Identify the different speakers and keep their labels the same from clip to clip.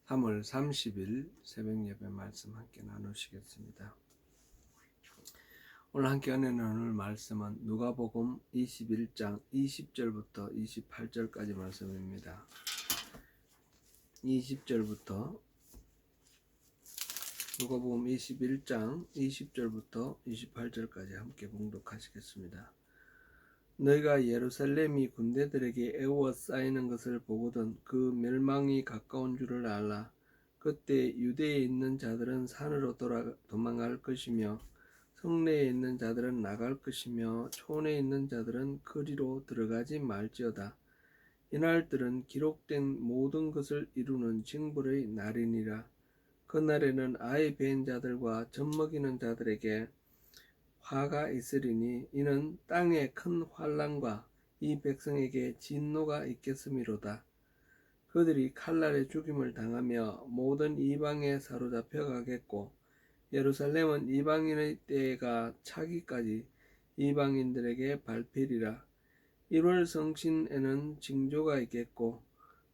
Speaker 1: 3월 30일 새벽 예배 말씀 함께 나누시겠습니다. 오늘 함께 은혜 나눌 말씀은 누가복음 21장 20절부터 28절까지 말씀입니다. 20절부터 누가복음 21장 20절부터 28절까지 함께 봉독하시겠습니다. 너희가 예루살렘이 군대들에게 에워싸이는 것을 보거든 그 멸망이 가까운 줄을 알라. 그때 유대에 있는 자들은 산으로 도망갈 것이며 성내에 있는 자들은 나갈 것이며 촌에 있는 자들은 거리로 들어가지 말지어다. 이날들은 기록된 모든 것을 이루는 징벌의 날이니라. 그날에는 아이 벤 자들과 젖먹이는 자들에게 화가 있으리니 이는 땅에 큰 환난과 이 백성에게 진노가 있겠음이로다. 그들이 칼날에 죽임을 당하며 모든 이방에 사로잡혀 가겠고 예루살렘은 이방인의 때가 차기까지 이방인들에게 밟히리라. 1월 성신에는 징조가 있겠고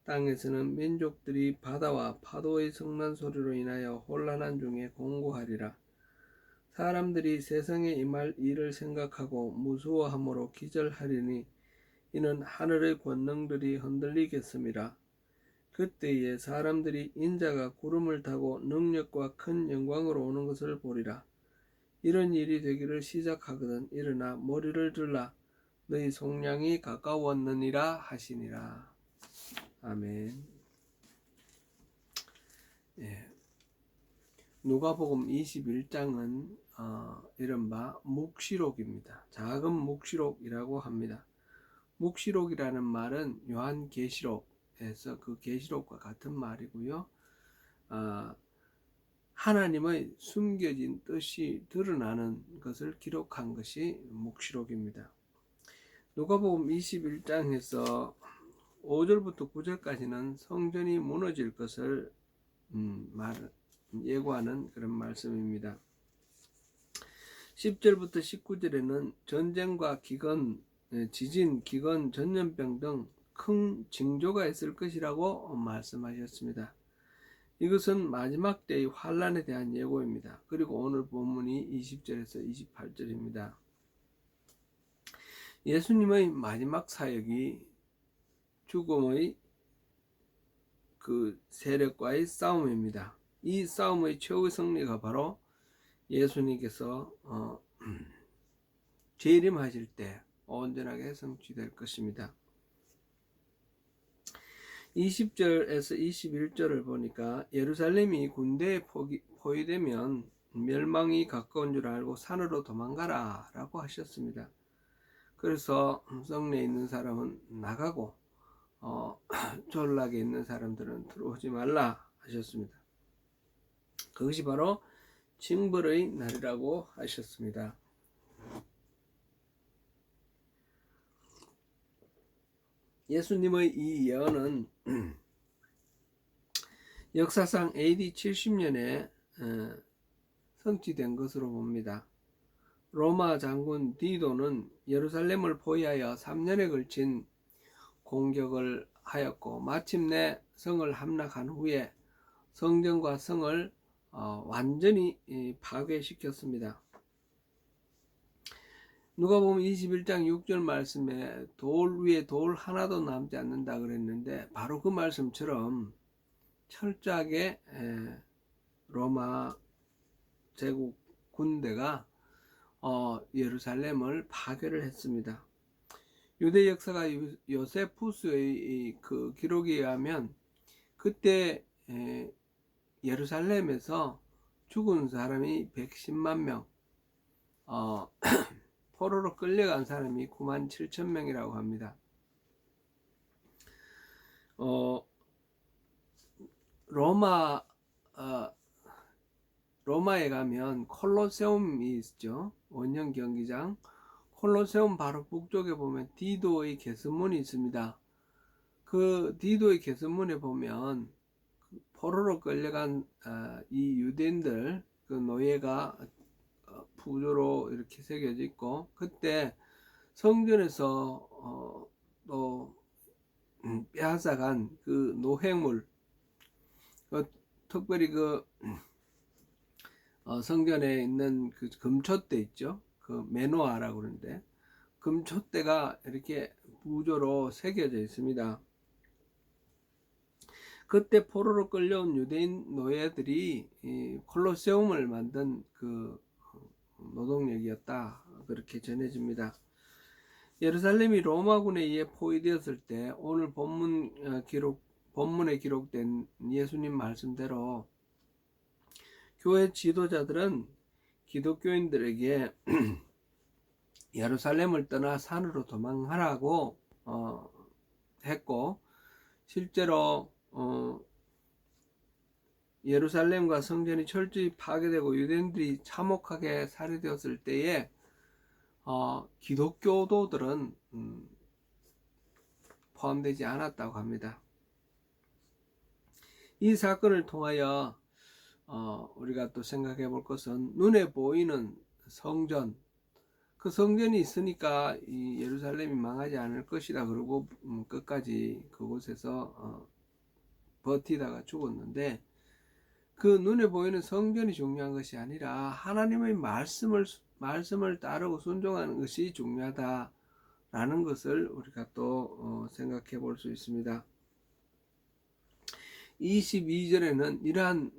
Speaker 1: 땅에서는 민족들이 바다와 파도의 성난 소리로 인하여 혼란한 중에 공고하리라. 사람들이 세상에 임할 일을 생각하고 무서워함으로 기절하리니 이는 하늘의 권능들이 흔들리겠음이라. 그때에 사람들이 인자가 구름을 타고 능력과 큰 영광으로 오는 것을 보리라. 이런 일이 되기를 시작하거든 일어나 머리를 들라. 너희 속량이 가까웠느니라 하시니라. 아멘. 예. 누가복음 21장은 이른바 묵시록입니다. 작은 묵시록이라고 합니다. 묵시록이라는 말은 요한계시록에서 그 계시록과 같은 말이고요. 하나님의 숨겨진 뜻이 드러나는 것을 기록한 것이 묵시록입니다. 누가복음 21장에서 5절부터 9절까지는 성전이 무너질 것을 예고하는 그런 말씀입니다. 10절부터 19절에는 전쟁과 기근, 지진, 기근, 전염병 등 큰 징조가 있을 것이라고 말씀하셨습니다. 이것은 마지막 때의 환란에 대한 예고입니다. 그리고 오늘 본문이 20절에서 28절입니다. 예수님의 마지막 사역이 죽음의 그 세력과의 싸움입니다. 이 싸움의 최후의 승리가 바로 예수님께서 재림하실 때 온전하게 성취될 것입니다. 20절에서 21절을 보니까 예루살렘이 군대에 포위되면 멸망이 가까운 줄 알고 산으로 도망가라 라고 하셨습니다. 그래서 성내에 있는 사람은 나가고 졸락에 있는 사람들은 들어오지 말라 하셨습니다. 그것이 바로 징벌의 날이라고 하셨습니다. 예수님의 이 예언은 역사상 AD 70년에 성취된 것으로 봅니다. 로마 장군 디도는 예루살렘을 포위하여 3년에 걸친 공격을 하였고 마침내 성을 함락한 후에 성전과 성을 완전히 파괴시켰습니다. 누가복음 21장 6절 말씀에 돌 위에 돌 하나도 남지 않는다 그랬는데 바로 그 말씀처럼 철저하게 로마 제국 군대가 예루살렘을 파괴를 했습니다. 유대 역사가 요세푸스의 그 기록에 의하면 그때 예루살렘에서 죽은 사람이 110만 명, 포로로 끌려간 사람이 9만 7천 명이라고 합니다. 로마에 가면 콜로세움이 있죠. 원형 경기장. 콜로세움 바로 북쪽에 보면 디도의 개선문이 있습니다. 그 디도의 개선문에 보면 포로로 끌려간 이 유대인들 그 노예가 부조로 이렇게 새겨져 있고 그때 성전에서 또 빼앗아간 그 노획물 특별히 성전에 있는 그 금촛대 있죠. 그 메노아라고 그러는데 금촛대가 이렇게 부조로 새겨져 있습니다. 그때 포로로 끌려온 유대인 노예들이 이 콜로세움을 만든 그 노동력이었다, 그렇게 전해집니다. 예루살렘이 로마군에 의해 포위되었을 때 오늘 본문에 기록된 예수님 말씀대로 교회 지도자들은 기독교인들에게 예루살렘을 떠나 산으로 도망하라고 했고, 실제로 예루살렘과 성전이 철저히 파괴되고 유대인들이 참혹하게 살해되었을 때에 기독교도들은 포함되지 않았다고 합니다. 이 사건을 통하여 우리가 또 생각해 볼 것은 눈에 보이는 성전, 그 성전이 있으니까 이 예루살렘이 망하지 않을 것이다 그러고 끝까지 그곳에서 버티다가 죽었는데, 그 눈에 보이는 성전이 중요한 것이 아니라 하나님의 말씀을 따르고 순종하는 것이 중요하다라는 것을 우리가 또 생각해 볼 수 있습니다. 22절에는 이러한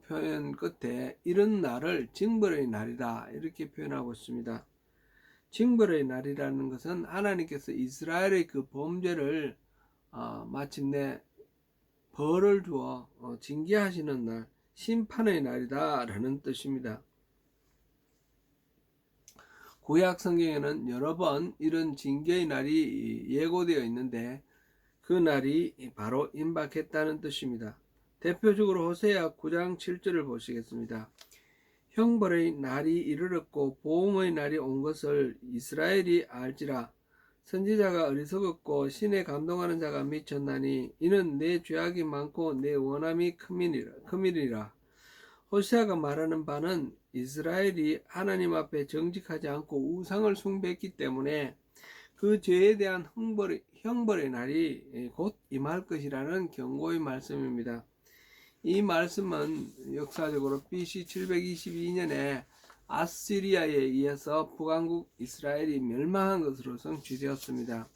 Speaker 1: 표현 끝에 이런 날을 징벌의 날이다, 이렇게 표현하고 있습니다. 징벌의 날이라는 것은 하나님께서 이스라엘의 그 범죄를 마침내 벌을 주어 징계하시는 날, 심판의 날이다 라는 뜻입니다. 구약 성경에는 여러 번 이런 징계의 날이 예고되어 있는데 그 날이 바로 임박했다는 뜻입니다. 대표적으로 호세아 9장 7절을 보시겠습니다. 형벌의 날이 이르렀고 보응의 날이 온 것을 이스라엘이 알지라. 선지자가 어리석었고 신에 감동하는 자가 미쳤나니 이는 내 죄악이 많고 내 원함이 크밀이라. 호세아가 말하는 바는 이스라엘이 하나님 앞에 정직하지 않고 우상을 숭배했기 때문에 그 죄에 대한 형벌의 날이 곧 임할 것이라는 경고의 말씀입니다. 이 말씀은 역사적으로 BC 722년에 아시리아에 의해서 북왕국 이스라엘이 멸망한 것으로 성취되었습니다.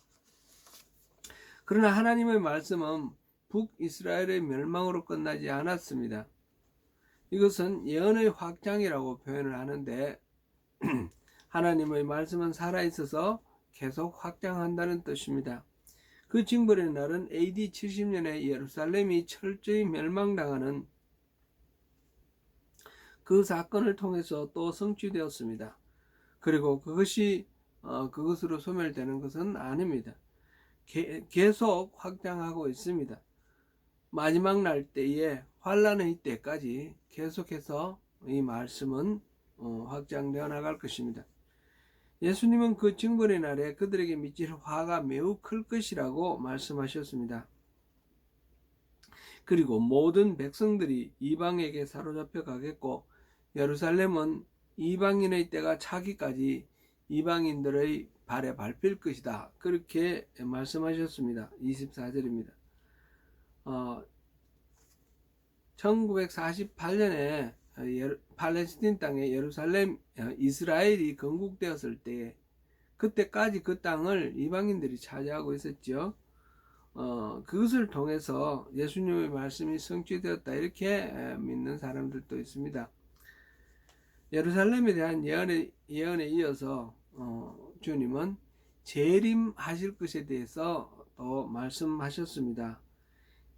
Speaker 1: 그러나 하나님의 말씀은 북이스라엘의 멸망으로 끝나지 않았습니다. 이것은 예언의 확장이라고 표현을 하는데 하나님의 말씀은 살아있어서 계속 확장한다는 뜻입니다. 그 징벌의 날은 AD 70년에 예루살렘이 철저히 멸망당하는 그 사건을 통해서 또 성취되었습니다. 그리고 그것이 그것으로 소멸되는 것은 아닙니다. 계속 확장하고 있습니다. 마지막 날 때에 환란의 때까지 계속해서 이 말씀은 확장되어 나갈 것입니다. 예수님은 그 징벌의 날에 그들에게 미칠 화가 매우 클 것이라고 말씀하셨습니다. 그리고 모든 백성들이 이방에게 사로잡혀 가겠고 예루살렘은 이방인의 때가 차기까지 이방인들의 발에 밟힐 것이다, 그렇게 말씀하셨습니다. 24절입니다. 1948년에 팔레스틴 땅에 이스라엘이 건국되었을 때 그때까지 그 땅을 이방인들이 차지하고 있었죠. 그것을 통해서 예수님의 말씀이 성취되었다, 이렇게 믿는 사람들도 있습니다. 예루살렘에 대한 예언에 이어서 주님은 재림하실 것에 대해서 또 말씀하셨습니다.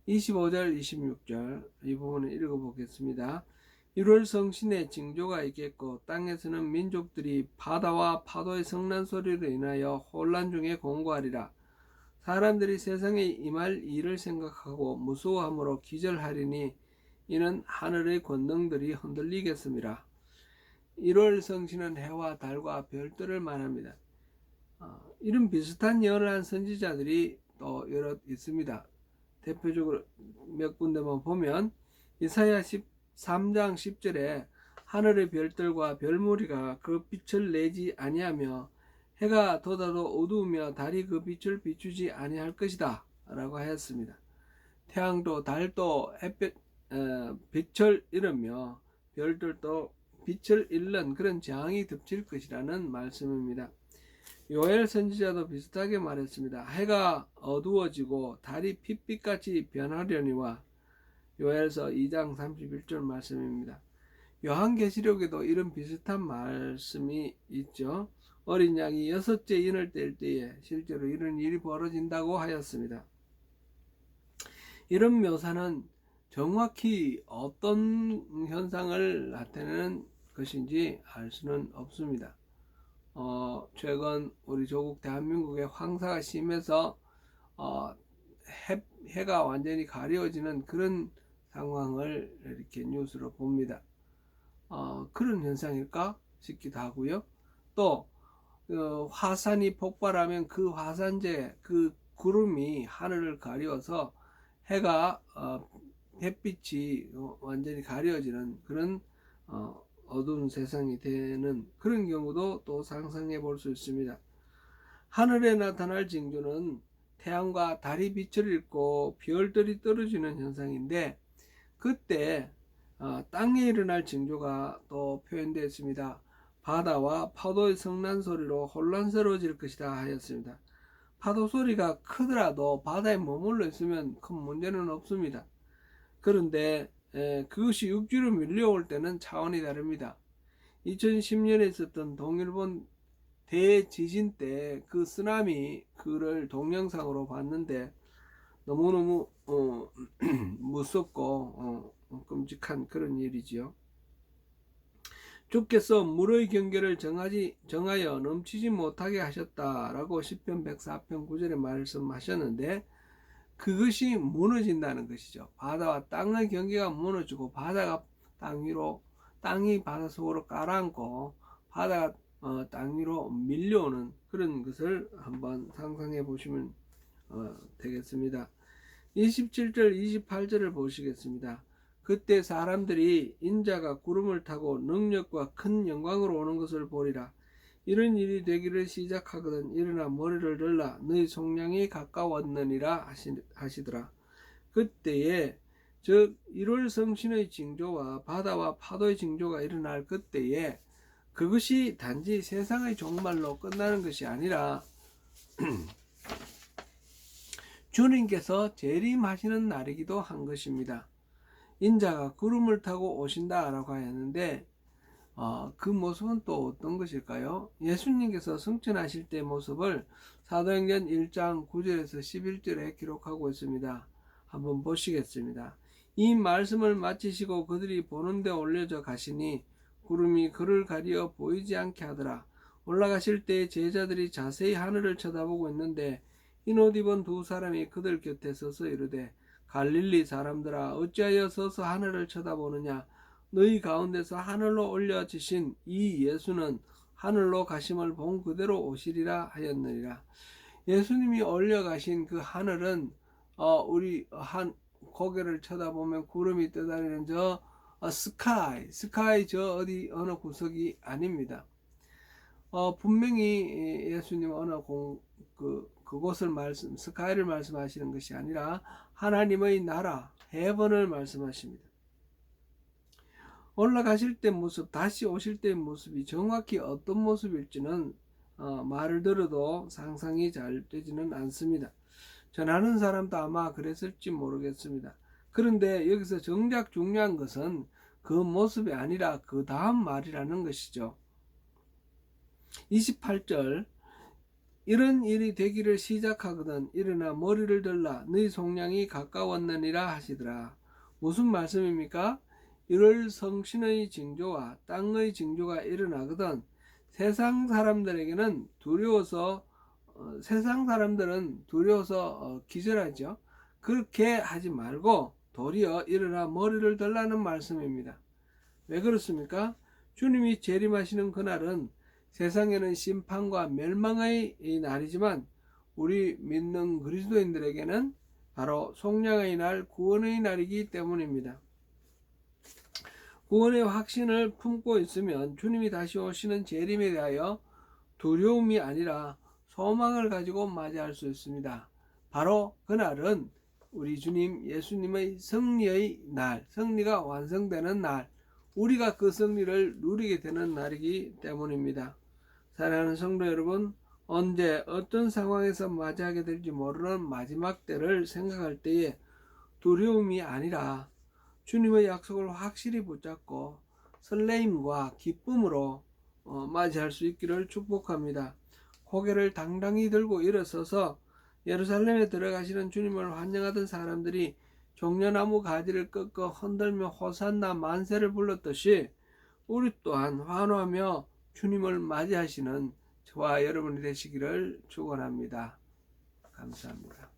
Speaker 1: 25절 26절 이 부분을 읽어보겠습니다. 1월 성신의 징조가 있겠고 땅에서는 민족들이 바다와 파도의 성난 소리로 인하여 혼란 중에 공고하리라. 사람들이 세상에 임할 일을 생각하고 무서워함으로 기절하리니 이는 하늘의 권능들이 흔들리겠습니다. 1월 성신은 해와 달과 별들을 말합니다. 이런 비슷한 예언을 한 선지자들이 또 여러 있습니다. 대표적으로 몇 군데만 보면 이사야 13장 10절에 하늘의 별들과 별무리가 그 빛을 내지 아니하며 해가 돋아도 어두우며 달이 그 빛을 비추지 아니할 것이다 라고 하였습니다. 태양도 달도 빛을 잃으며 별들도 빛을 잃는 그런 재앙이 덮칠 것이라는 말씀입니다. 요엘 선지자도 비슷하게 말했습니다. 해가 어두워지고 달이 핏빛같이 변하려니와 요엘서 2장 31절 말씀입니다. 요한계시록에도 이런 비슷한 말씀이 있죠. 어린 양이 6째 인을 뗄 때에 실제로 이런 일이 벌어진다고 하였습니다. 이런 묘사는 정확히 어떤 현상을 나타내는 것인지 알 수는 없습니다. 최근 우리 조국 대한민국의 황사가 심해서 해가 완전히 가려지는 그런 상황을 이렇게 뉴스로 봅니다. 그런 현상일까 싶기도 하고요. 또 화산이 폭발하면 그 화산재, 그 구름이 하늘을 가려서 해가 햇빛이 완전히 가려지는 그런 어두운 세상이 되는 그런 경우도 또 상상해 볼 수 있습니다. 하늘에 나타날 징조는 태양과 달이 빛을 잃고 별들이 떨어지는 현상인데, 그때 땅에 일어날 징조가 또 표현되어 있습니다. 바다와 파도의 성난 소리로 혼란스러워질 것이다 하였습니다. 파도 소리가 크더라도 바다에 머물러 있으면 큰 문제는 없습니다. 그런데 그것이 육지로 밀려올 때는 차원이 다릅니다. 2010년에 있었던 동일본 대지진 때 그 쓰나미 그를 동영상으로 봤는데 너무너무 무섭고 끔찍한 그런 일이지요. 주께서 물의 경계를 정하여 넘치지 못하게 하셨다라고 시편 104편 9절에 말씀하셨는데, 그것이 무너진다는 것이죠. 바다와 땅의 경계가 무너지고 바다가 땅이 바다 속으로 가라앉고 바다가 땅 위로 밀려오는 그런 것을 한번 상상해 보시면 되겠습니다. 27절 28절을 보시겠습니다. 그때 사람들이 인자가 구름을 타고 능력과 큰 영광으로 오는 것을 보리라. 이런 일이 되기를 시작하거든 일어나 머리를 들라 너희 속량이 가까웠느니라 하시더라. 그때에 즉 1월 성신의 징조와 바다와 파도의 징조가 일어날 그때에 그것이 단지 세상의 종말로 끝나는 것이 아니라 주님께서 재림하시는 날이기도 한 것입니다. 인자가 구름을 타고 오신다라고 하였는데 그 모습은 또 어떤 것일까요? 예수님께서 승천하실 때 모습을 사도행전 1장 9절에서 11절에 기록하고 있습니다. 한번 보시겠습니다. 이 말씀을 마치시고 그들이 보는 데 올려져 가시니 구름이 그를 가리어 보이지 않게 하더라. 올라가실 때 제자들이 자세히 하늘을 쳐다보고 있는데 흰 옷 입은 두 사람이 그들 곁에 서서 이르되 갈릴리 사람들아 어찌하여 서서 하늘을 쳐다보느냐. 너희 가운데서 하늘로 올려지신 이 예수는 하늘로 가심을 본 그대로 오시리라 하였느니라. 예수님이 올려가신 그 하늘은 우리 고개를 쳐다보면 구름이 떠다니는 저 스카이 저 어느 구석이 아닙니다. 분명히 예수님 어느 그곳을 스카이를 말씀하시는 것이 아니라 하나님의 나라 헤븐을 말씀하십니다. 올라가실 때 모습, 다시 오실 때의 모습이 정확히 어떤 모습일지는 말을 들어도 상상이 잘 되지는 않습니다. 전하는 사람도 아마 그랬을지 모르겠습니다. 그런데 여기서 정작 중요한 것은 그 모습이 아니라 그 다음 말이라는 것이죠. 28절 이런 일이 되기를 시작하거든 일어나 머리를 들라 너희 속량이 가까웠느니라 하시더라. 무슨 말씀입니까? 1월 성신의 징조와 땅의 징조가 일어나거든 세상 사람들은 두려워서 기절하죠. 그렇게 하지 말고 도리어 일어나 머리를 들라는 말씀입니다. 왜 그렇습니까? 주님이 재림하시는 그날은 세상에는 심판과 멸망의 날이지만 우리 믿는 그리스도인들에게는 바로 속량의 날, 구원의 날이기 때문입니다. 구원의 확신을 품고 있으면 주님이 다시 오시는 재림에 대하여 두려움이 아니라 소망을 가지고 맞이할 수 있습니다. 바로 그날은 우리 주님 예수님의 승리의 날, 승리가 완성되는 날, 우리가 그 승리를 누리게 되는 날이기 때문입니다. 사랑하는 성도 여러분, 언제 어떤 상황에서 맞이하게 될지 모르는 마지막 때를 생각할 때에 두려움이 아니라 주님의 약속을 확실히 붙잡고 설레임과 기쁨으로 맞이할 수 있기를 축복합니다. 고개를 당당히 들고 일어서서 예루살렘에 들어가시는 주님을 환영하던 사람들이 종려나무 가지를 꺾어 흔들며 호산나 만세를 불렀듯이 우리 또한 환호하며 주님을 맞이하시는 저와 여러분이 되시기를 축원합니다. 감사합니다.